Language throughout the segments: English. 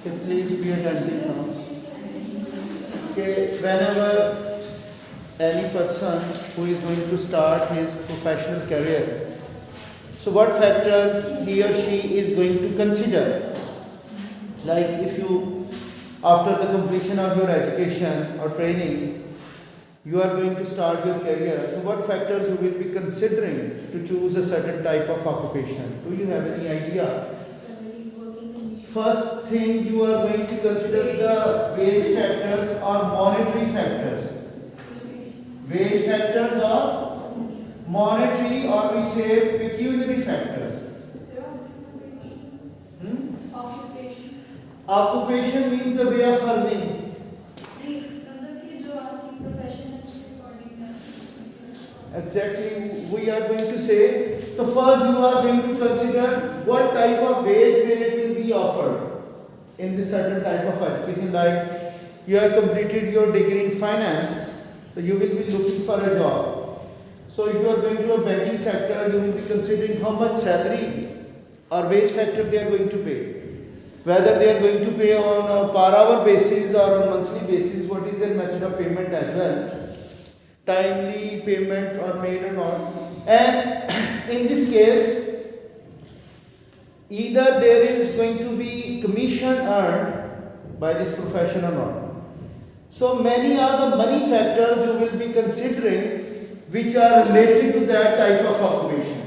Okay, please be attentive now. Okay, whenever any person who is going to start his professional career, so what factors he or she is going to consider? Like if you, after the completion of your education or training, you are going to start your career, so what factors you will be considering to choose a certain type of occupation? Do you have any idea? First thing you are going to consider the wage factors or monetary factors. Wage factors or monetary, or we say pecuniary factors. Occupation. Occupation means the way of earning. Exactly, we are going to say, so first you are going to consider what type of wage rate will be offered in this certain type of education. Like you have completed your degree in finance, so you will be looking for a job. So if you are going to a banking sector, you will be considering how much salary or wage factor they are going to pay. Whether they are going to pay on a per hour basis or on monthly basis, what is their method of payment as well. Timely payment or made or not. And in this case, either there is going to be commission earned by this profession or not. So many are the money factors you will be considering which are related to that type of occupation.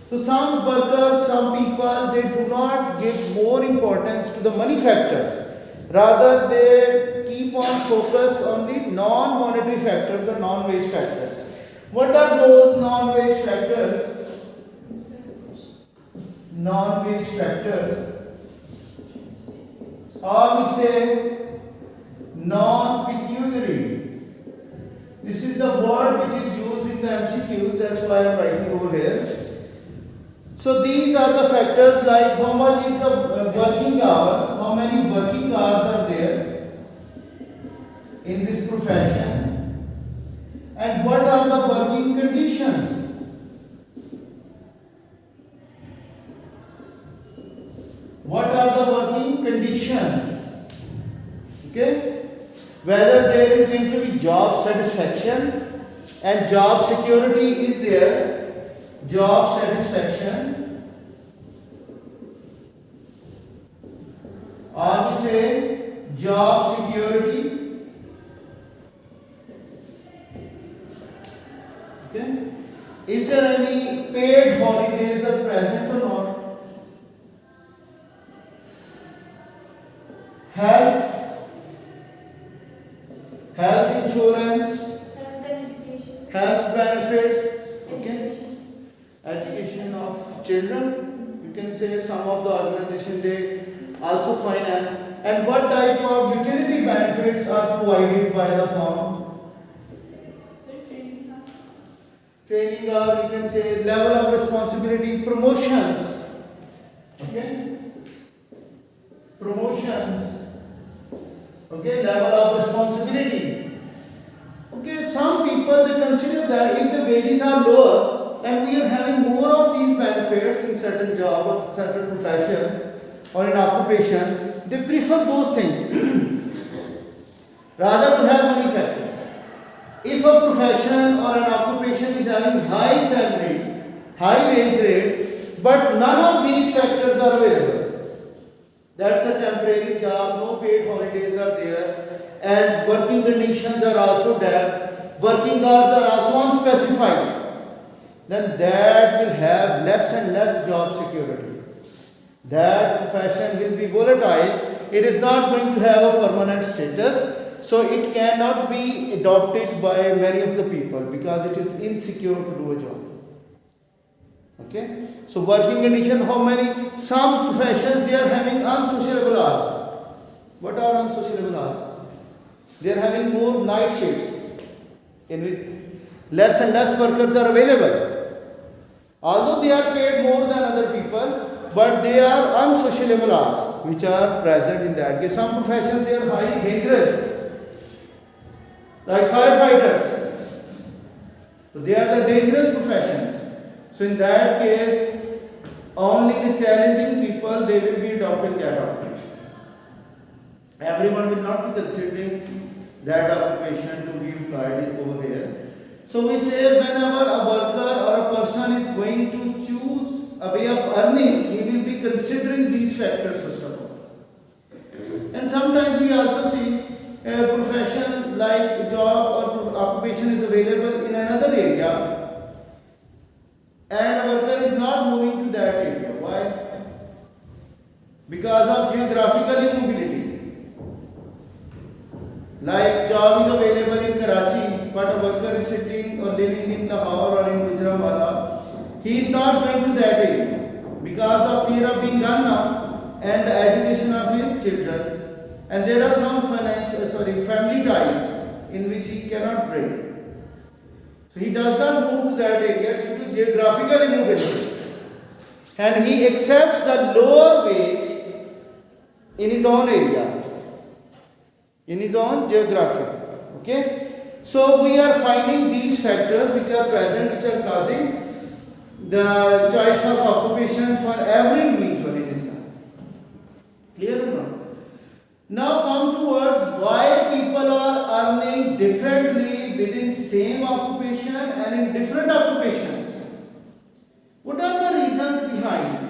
So some workers, some people, they do not give more importance to the money factors. Rather, they keep on focus on the non-monetary factors or non-wage factors. What are those non-wage factors? Non-wage factors, or we say non-pecuniary. This is the word which is used in the MCQs, that's why I am writing over here. So these are the factors like how much is the working hours, how many working hours are there in this profession, and what are the working conditions. What are the working conditions? Okay? Whether there is going to be job satisfaction and job security is there. Job satisfaction, or we say job security. Okay, is there any paid holidays are present or not? Health insurance, health benefits. Okay. Education of children, you can say some of the organization they also finance. And what type of utility benefits are provided by the firm? Training, or you can say level of responsibility, promotions. Okay, promotions. Okay, level of responsibility. Okay, some people they consider that if the wages are lower and we are having more of these benefits in certain job or certain profession or in occupation, they prefer those things rather to have money factors. If a profession or an occupation is having high salary, high wage rate, but none of these factors are available, that's a temporary job, no paid holidays are there, and working conditions are also there, working hours are also unspecified, then that will have less and less job security. That profession will be volatile. It is not going to have a permanent status, so it cannot be adopted by many of the people because it is insecure to do a job. Okay, so working condition, how many? Some professions they are having unsociable hours. What are unsociable hours? They are having more night shifts in which less and less workers are available. Although they are paid more than other people, but they are unsociable hours which are present in that case. Some professions they are highly dangerous, like firefighters. So they are the dangerous professions. So in that case, only the challenging people they will be adopting that occupation. Everyone will not be considering that occupation to be employed over here. So we say whenever a worker or a person is going to choose a way of earning, he will be considering these factors first of all. And sometimes we also see a profession like a job or occupation is available in another area and a worker is not moving to that area. Why? Because of geographical immobility. Like job is available in Karachi, but a worker is sitting or living in Lahore or in Gujranwala. He is not going to that area because of fear of being unknown and the education of his children. And there are some family ties in which he cannot break. So he does not move to that area due to geographical immobility. And he accepts the lower wage in his own area, in his own geography. Okay? So we are finding these factors which are present, which are causing the choice of occupation for every individual in Islam. Clear or not? Now come towards why people are earning differently within same occupation and in different occupations. What are the reasons behind?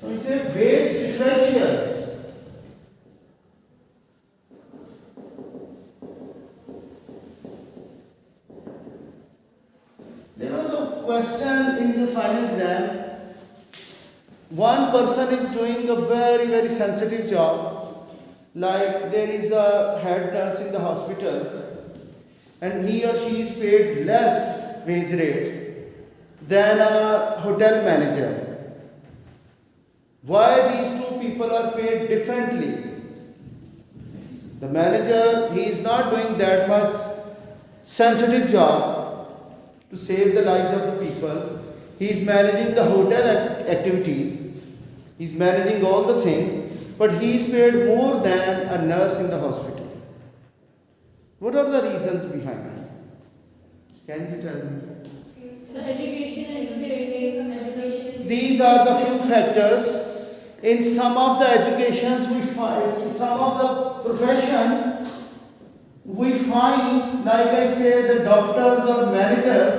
So we say wage differentials. There was a question in the final exam. One person is doing a very, very sensitive job. Like there is a head nurse in the hospital and he or she is paid less wage rate than a hotel manager. Why these two people are paid differently? The manager, he is not doing that much sensitive job to save the lives of the people. He is managing the hotel activities. He is managing all the things, but he is paid more than a nurse in the hospital. What are the reasons behind it? Can you tell me? So education and training. These are the few factors. In some of the educations we find, some of the professions we find, like I say, the doctors or managers,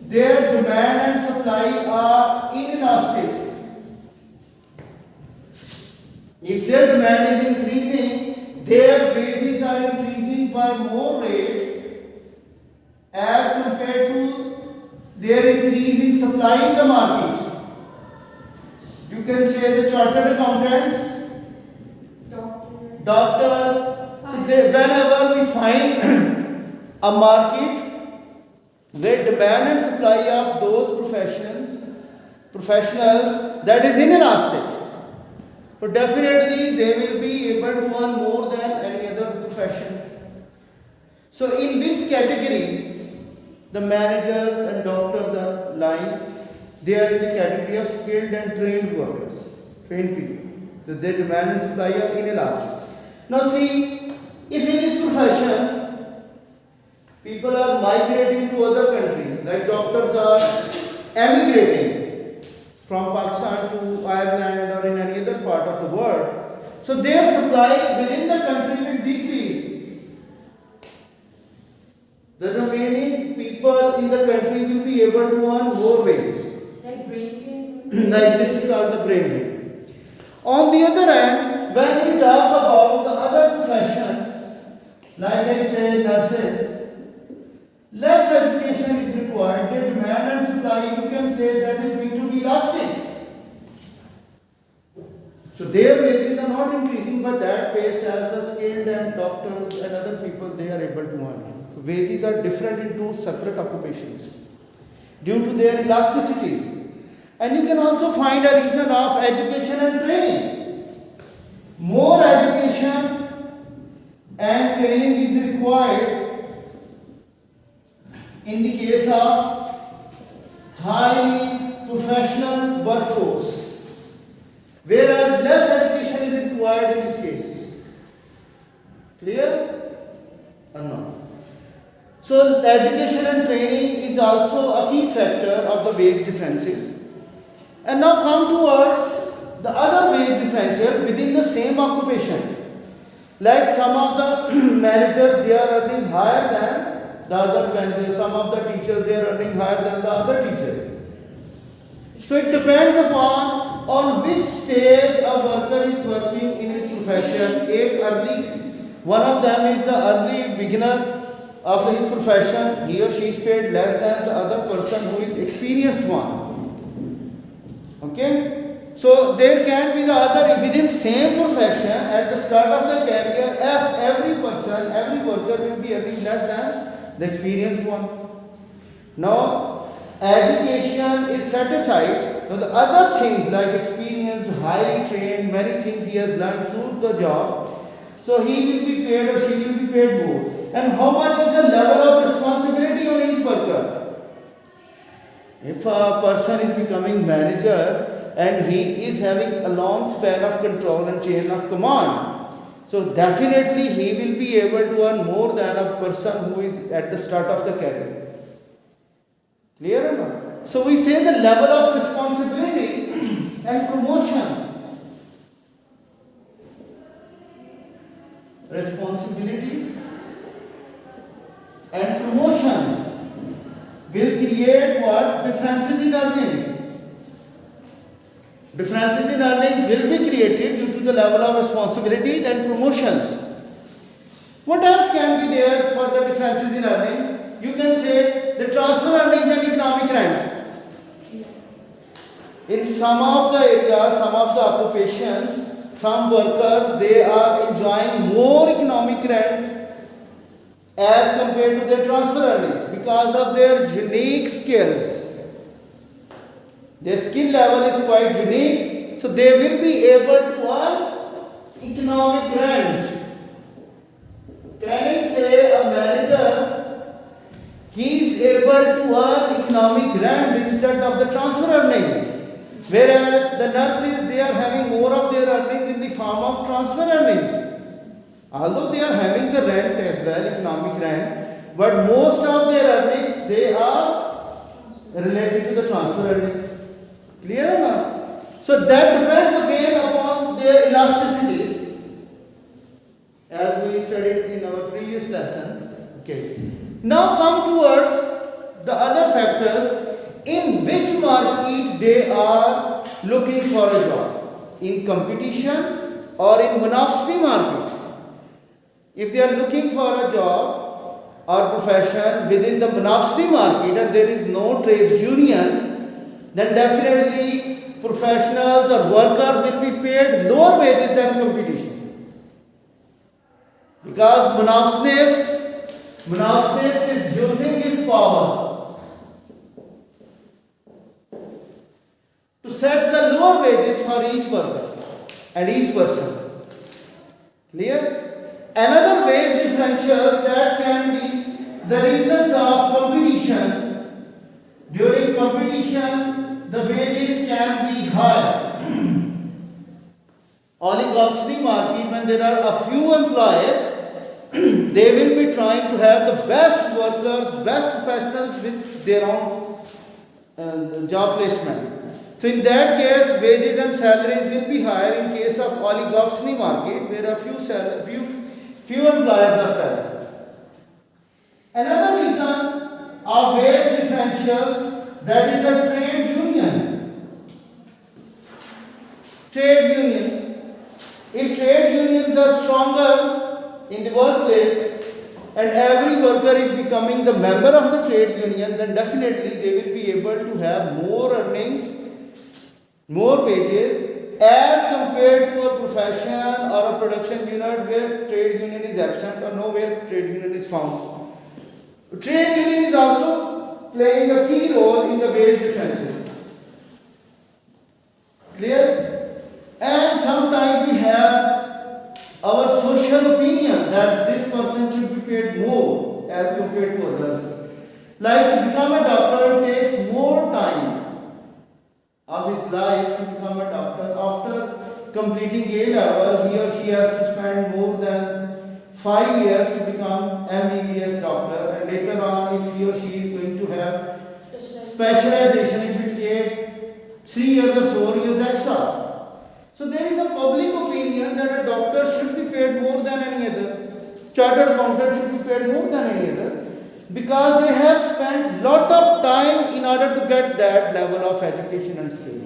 their demand and supply are inelastic. If their demand is increasing, their wages are increasing by more rate as compared to their increase in supply in the market. You can say the chartered accountants, doctors. So whenever we find a market where demand and supply of those professionals that is inelastic, so definitely they will be able to earn more than any other profession. So in which category the managers and doctors are lying? They are in the category of skilled and trained workers, trained people. So their demand and supply are inelastic. Now see, if in this profession people are migrating to other countries, like doctors are emigrating from Pakistan to Ireland or in any other part of the world, so their supply within the country will decrease. The remaining people in the country will be able to earn more wages. Like brain drain. Like this is called the brain drain. On the other hand, when we talk about the other professions, like I say, nurses, less education is required. Their demand and supply, you can say, that is going to be elastic. So their wages are not increasing, but that pace as the skilled and doctors and other people, they are able to earn. Wages are different in two separate occupations due to their elasticities. And you can also find a reason of education and training. More education and training is required in the case of highly professional workforce, whereas less education is required in this case. Clear or not? So education and training is also a key factor of the wage differences. And now come towards the other wage differential within the same occupation. Like some of the managers, they are earning higher than the other managers. Some of the teachers, they are earning higher than the other teachers. So it depends upon on which stage a worker is working in his profession. One of them is the early beginner of his profession. He or she is paid less than the other person who is experienced one. Okay? So there can be the other within same profession at the start of the career. If every worker will be earning less than the experienced one. Now, education is set aside. Now the other things like experienced, highly trained, many things he has learned through the job. So he will be paid or she will be paid more. And how much is the level of responsibility on each worker? If a person is becoming manager and he is having a long span of control and chain of command, so definitely he will be able to earn more than a person who is at the start of the career. Clear or not? So we say the level of responsibility and promotions. Responsibility and promotions will create what? Differences in earnings. Differences in earnings will be created due to the level of responsibility and promotions. What else can be there for the differences in earning? You can say the transfer earnings and economic rents. In some of the areas, some of the occupations, some workers, they are enjoying more economic rent as compared to their transfer earnings because of their unique skills. Their skill level is quite unique, so they will be able to earn economic rent. Can I say a manager, he is able to earn economic rent instead of the transfer earnings? Whereas the nurses, they are having more of their earnings in the form of transfer earnings. Although they are having the rent as well, economic rent, but most of their earnings, they are related to the transfer earnings. Clear or not? So that depends again upon their elasticities, as we studied in our previous lessons. Okay. Now come towards the other factors. In which market they are looking for a job? In competition or in monopoly market? If they are looking for a job or profession within the monopoly market and there is no trade union, then definitely professionals or workers will be paid lower wages than competition. Because monopolist is using his power to set the lower wages for each worker and each person. Clear? Another wage differentials that can be the reasons of competition. During competition, the wages can be high. Oligopoly market, when there are a few employees, they will be trying to have the best workers, best professionals with their own job placement. So in that case, wages and salaries will be higher. In case of oligopoly market, where a few employers are present. Another reason of wage differentials, that is a trade union. Trade unions. If trade unions are stronger in the workplace and every worker is becoming the member of the trade union, then definitely they will be able to have more earnings, more wages as compared to a profession or a production unit where trade union is absent or nowhere trade union is found. Trade union is also playing a key role in the wage differences. Clear? And sometimes we have our social opinion that this person should be paid more as compared to others. Like to become a doctor, it takes more time of his life to become a doctor. After completing A level, he or she has to spend more than 5 years to become MBBS doctor, and later on, if he or she is going to have specialization, it will take 3 years or 4 years extra. So there is a public opinion that a doctor should be paid more than any other, chartered accountant should be paid more than any other, because they have spent lot of time in order to get that level of education and skill.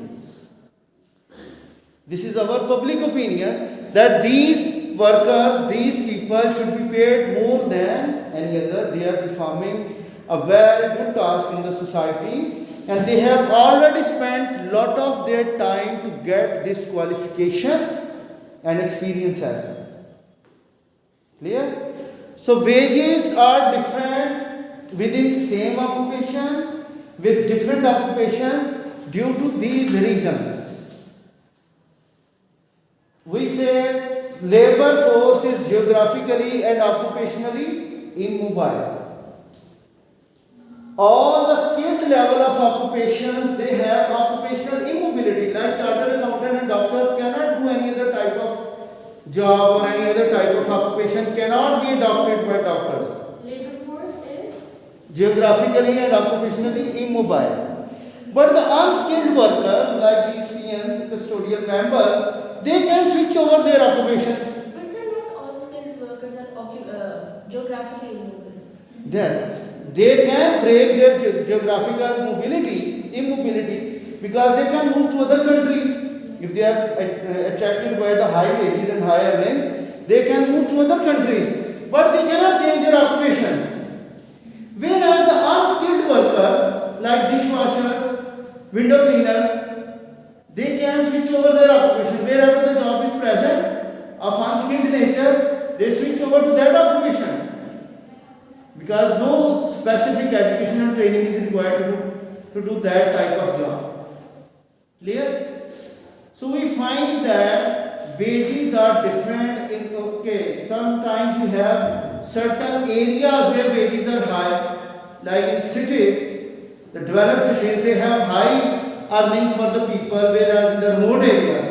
This is our public opinion, that these workers, these people should be paid more than any other. They are performing a very good task in the society, and they have already spent lot of their time to get this qualification and experience as well. Clear? So wages are different within same occupation with different occupations due to these reasons. We say labor force is geographically and occupationally immobile. All the skilled level of occupations, they have occupational immobility. Like chartered accountant and doctor cannot do any other type of job or any other type of occupation cannot be adopted by doctors. Labor force is? Geographically and occupationally immobile. But the unskilled workers like these PNs, custodial members, they can switch over their occupations. But sir, not all skilled workers are geographically immobile. Yes, they can break their geographical immobility, because they can move to other countries. If they are attracted by the high wages and higher rank, they can move to other countries, but they cannot change their occupations. Whereas the unskilled workers like dishwashers, window cleaners, they can switch over their occupation. Wherever the job is present of unskilled nature, they switch over to that occupation, because no specific education and training is required to do that type of job. Clear? So we find that wages are different in, okay, sometimes you have certain areas where wages are high, like in cities, the developed cities, they have high earnings for the people, whereas in the remote areas,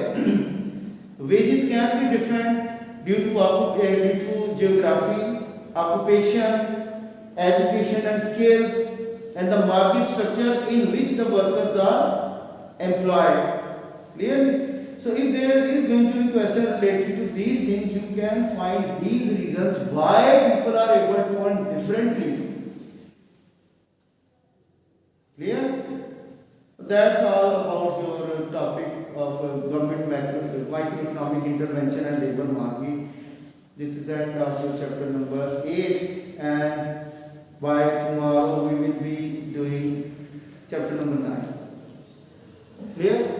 wages can be different due to geography, occupation, education and skills, and the market structure in which the workers are employed. Clearly? So if there is going to be question related to these things, you can find these reasons why people are able to earn differently. Clear? That's all about your topic of government microeconomic intervention and labor market. This is the end of your chapter number 8, and by tomorrow we will be doing chapter number 9. Clear?